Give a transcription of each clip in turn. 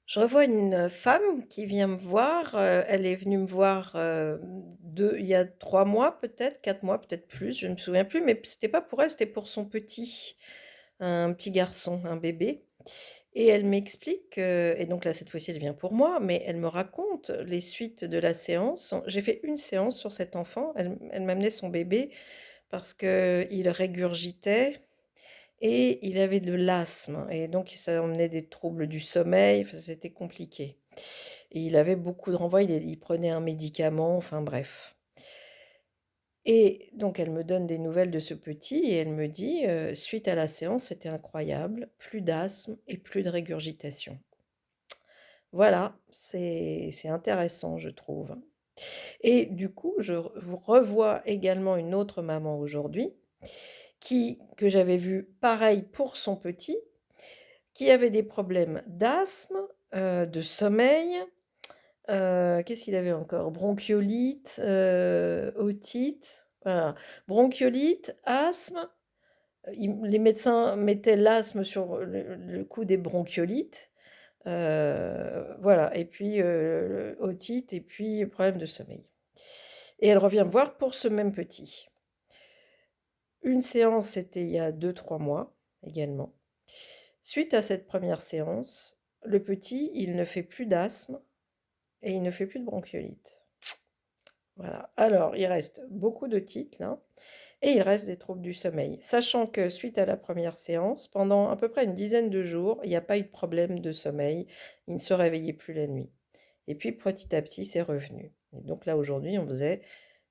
Je revois une femme qui vient me voir, elle est venue me voir, il y a 3 mois peut-être, 4 mois, peut-être plus, je ne me souviens plus, mais c'était pas pour elle, c'était pour son petit, un petit garçon, un bébé et elle m'explique, et donc là, cette fois-ci, elle vient pour moi, mais elle me raconte les suites de la séance. J'ai fait une séance sur cet enfant, elle m'amenait son bébé parce qu'il régurgitait et il avait de l'asthme et donc ça emmenait des troubles du sommeil, enfin c'était compliqué et il avait beaucoup de renvois, il prenait un médicament, enfin bref. Et donc elle me donne des nouvelles de ce petit et elle me dit, «Suite à la séance, c'était incroyable, plus d'asthme et plus de régurgitation». Voilà, c'est intéressant je trouve. Et du coup, vous revois également une autre maman aujourd'hui que j'avais vue pareil pour son petit, qui avait des problèmes d'asthme, de sommeil, qu'est-ce qu'il avait encore? Bronchiolite, otite, voilà. Bronchiolite, asthme, les médecins mettaient l'asthme sur le coup des bronchiolites, voilà et puis, otite et puis problème de sommeil et elle revient me voir pour ce même petit. Une séance, c'était il y a 2 3 mois également. Suite à cette première séance, le petit, il ne fait plus d'asthme et il ne fait plus de bronchiolite. Voilà. Alors, il reste beaucoup d'otites là et il reste des troubles du sommeil. Sachant que suite à la première séance, pendant à peu près une dizaine de jours, il n'y a pas eu de problème de sommeil. Il ne se réveillait plus la nuit. Et puis petit à petit, c'est revenu. Et donc là, aujourd'hui, on faisait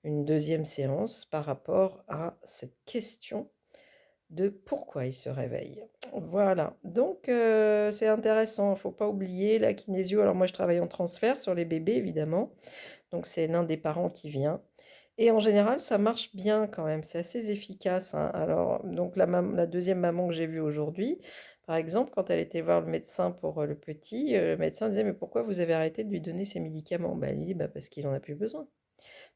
une deuxième séance par rapport à cette question de pourquoi il se réveille. Voilà, donc c'est intéressant, il ne faut pas oublier la kinésio. Alors moi, je travaille en transfert sur les bébés, évidemment, donc c'est l'un des parents qui vient et en général, ça marche bien quand même, c'est assez efficace, hein. Alors donc la deuxième maman que j'ai vue aujourd'hui, par exemple, quand elle était voir le médecin pour, le petit, le médecin disait: «Mais pourquoi vous avez arrêté de lui donner ces médicaments?» Bah, elle lui dit: «Bah, parce qu'il en a plus besoin».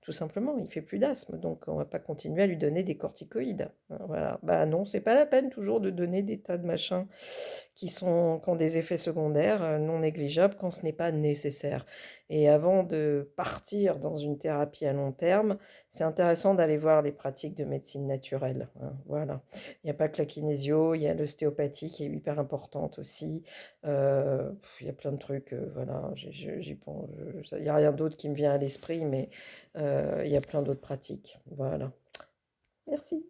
Tout simplement, il fait plus d'asthme, donc on va pas continuer à lui donner des corticoïdes, hein, voilà. Bah non, c'est pas la peine toujours de donner des tas de machins qui ont des effets secondaires, non négligeables quand ce n'est pas nécessaire. Et avant de partir dans une thérapie à long terme, c'est intéressant d'aller voir les pratiques de médecine naturelle, hein, voilà. Il n'y a pas que la kinésio, il y a l'ostéopathie qui est hyper importante aussi. Il y a plein de trucs, voilà, j'y pense, il n'y a rien d'autre qui me vient à l'esprit, mais il y a plein d'autres pratiques. Voilà. Merci.